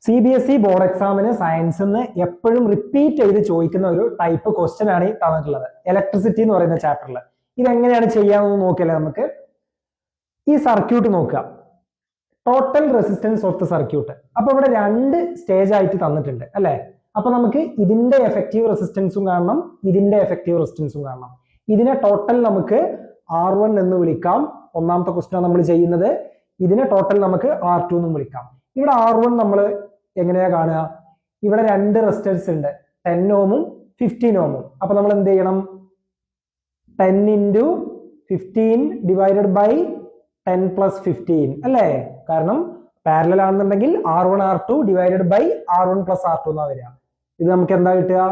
CBSE board എക്സാമിന് സയൻസിൽ നിന്ന് എപ്പോഴും റിപ്പീറ്റ് ചെയ്ത് ചോദിക്കുന്ന ഒരു ടൈപ്പ് ക്വസ്റ്റ്യൻ ആണ് ഈ തന്നിട്ടുള്ളത്. ഇലക്ട്രിസിറ്റി എന്ന് പറയുന്ന ചാപ്റ്ററിൽ ഇതെങ്ങനെയാണ് ചെയ്യാമെന്ന് നോക്കിയല്ലേ നമുക്ക്. ഈ സർക്യൂട്ട് നോക്കുക, total resistance of the circuit. അപ്പൊ ഇവിടെ രണ്ട് സ്റ്റേജ് ആയിട്ട് തന്നിട്ടുണ്ട് അല്ലെ. അപ്പൊ നമുക്ക് ഇതിന്റെ എഫക്റ്റീവ് റെസിസ്റ്റൻസും കാണണം, ഇതിന്റെ എഫക്റ്റീവ് റെസിസ്റ്റൻസും കാണണം. ഇതിനെ ടോട്ടൽ നമുക്ക് R1 എന്ന് വിളിക്കാം, ഒന്നാമത്തെ ക്വസ്റ്റ്യൻ നമ്മൾ ചെയ്യുന്നത്. ഇതിനെ ടോട്ടൽ നമുക്ക് R2 എന്നും വിളിക്കാം. ഇവിടെ R1 നമ്മൾ എങ്ങനെയാ കാണുക? ഇവിടെ രണ്ട് റെസിസ്റ്റൻസ് ഉണ്ട്, 10 ഓമും 15 ഓമും. അപ്പൊ നമ്മൾ എന്ത് ചെയ്യണം? 10 into 15 divided by 10 plus 15 അല്ലേ? കാരണം പാരലൽ ആണെന്നുണ്ടെങ്കിൽ R1 R2 divided by R1 plus R2 എന്നാ വരിക. ഇത് നമുക്ക് എന്താ കിട്ടുക?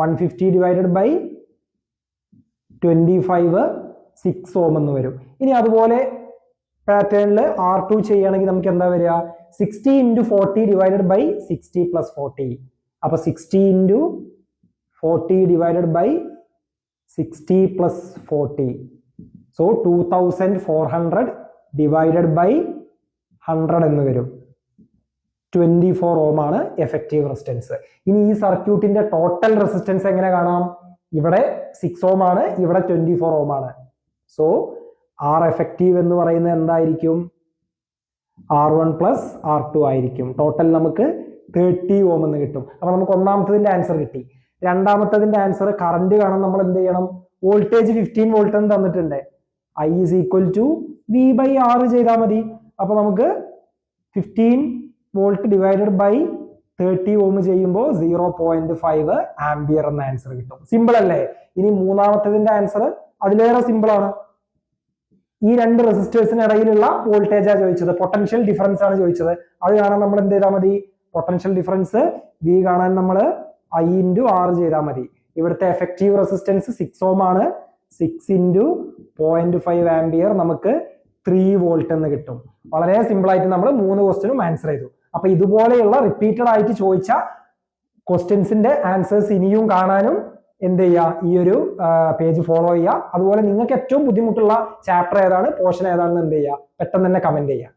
150 divided by 25 6 ഓം എന്ന് വരും. ഇനി അതുപോലെ പാറ്റേണിൽ R2 ചെയ്യുകയാണെങ്കിൽ നമുക്ക് എന്താ വരിക? 60 into 40 divided by 60 plus 40. അപ്പൊ 60 into 40 divided by 60 plus 40. So 2400 divided by 100 എന്ന് വരും. 24 ഓം ആണ് എഫക്റ്റീവ് റെസിസ്റ്റൻസ്. ഇനി ഈ സർക്യൂട്ടിന്റെ ടോട്ടൽ റെസിസ്റ്റൻസ് എങ്ങനെ കാണാം? ഇവിടെ 6 ഓം ആണ്, ഇവിടെ 24 ഓം ആണ്. സോ R എഫക്റ്റീവ് എന്ന് പറയുന്നത് എന്തായിരിക്കും? R1 പ്ലസ് R2 ആയിരിക്കും. ടോട്ടൽ നമുക്ക് 30 ഓം എന്ന് കിട്ടും. അപ്പൊ നമുക്ക് ഒന്നാമത്തതിന്റെ ആൻസർ കിട്ടി. രണ്ടാമത്തതിന്റെ ആൻസർ കറണ്ട് കാണാൻ നമ്മൾ എന്ത് ചെയ്യണം? വോൾട്ടേജ് 15 വോൾട്ട് എന്ന് തന്നിട്ടുണ്ട്. I is equal to V by R ചെയ്താൽ മതി. അപ്പൊ നമുക്ക് 15 വോൾട്ട് ഡിവൈഡഡ് ബൈ 30 ഓം ചെയ്യുമ്പോൾ 0.5 ആംപിയർ എന്ന ആൻസർ കിട്ടും. സിമ്പിൾ അല്ലേ? ഇനി മൂന്നാമത്തതിന്റെ ആൻസർ അതിലേറെ സിമ്പിൾ ആണ്. ഈ രണ്ട് റെസിസ്റ്റേഴ്സിന് ഇടയിലുള്ള വോൾട്ടേജാ ചോദിച്ചത്, പൊട്ടൻഷ്യൽ ഡിഫറൻസ് ആണ് ചോദിച്ചത്. അത് കാണാൻ നമ്മൾ എന്ത് ചെയ്താൽ മതി? പൊട്ടൻഷ്യൽ ഡിഫറൻസ് V കാണാൻ നമ്മൾ I into R ചെയ്താൽ മതി. ഇവിടുത്തെ എഫക്റ്റീവ് റെസിസ്റ്റൻസ് 6 ഓം ആണ്. 6 into 0.5 ആംപിയർ നമുക്ക് 3 വോൾട്ട് എന്ന് കിട്ടും. വളരെ സിമ്പിൾ ആയിട്ട് നമ്മൾ 3 ക്വസ്റ്റ്യനും ആൻസർ ചെയ്തു. അപ്പൊ ഇതുപോലെയുള്ള റിപ്പീറ്റഡ് ആയിട്ട് ചോദിച്ച ക്വസ്റ്റ്യൻസിന്റെ ആൻസേഴ്സ് ഇനിയും കാണാനും എന്ത് ചെയ്യുക? ഈ ഒരു പേജ് ഫോളോ ചെയ്യുക. അതുപോലെ നിങ്ങൾക്ക് ഏറ്റവും ബുദ്ധിമുട്ടുള്ള ചാപ്റ്റർ ഏതാണ്, പോർഷൻ ഏതാണെന്ന് എന്ത് ചെയ്യുക? പെട്ടെന്ന് തന്നെ കമന്റ് ചെയ്യുക.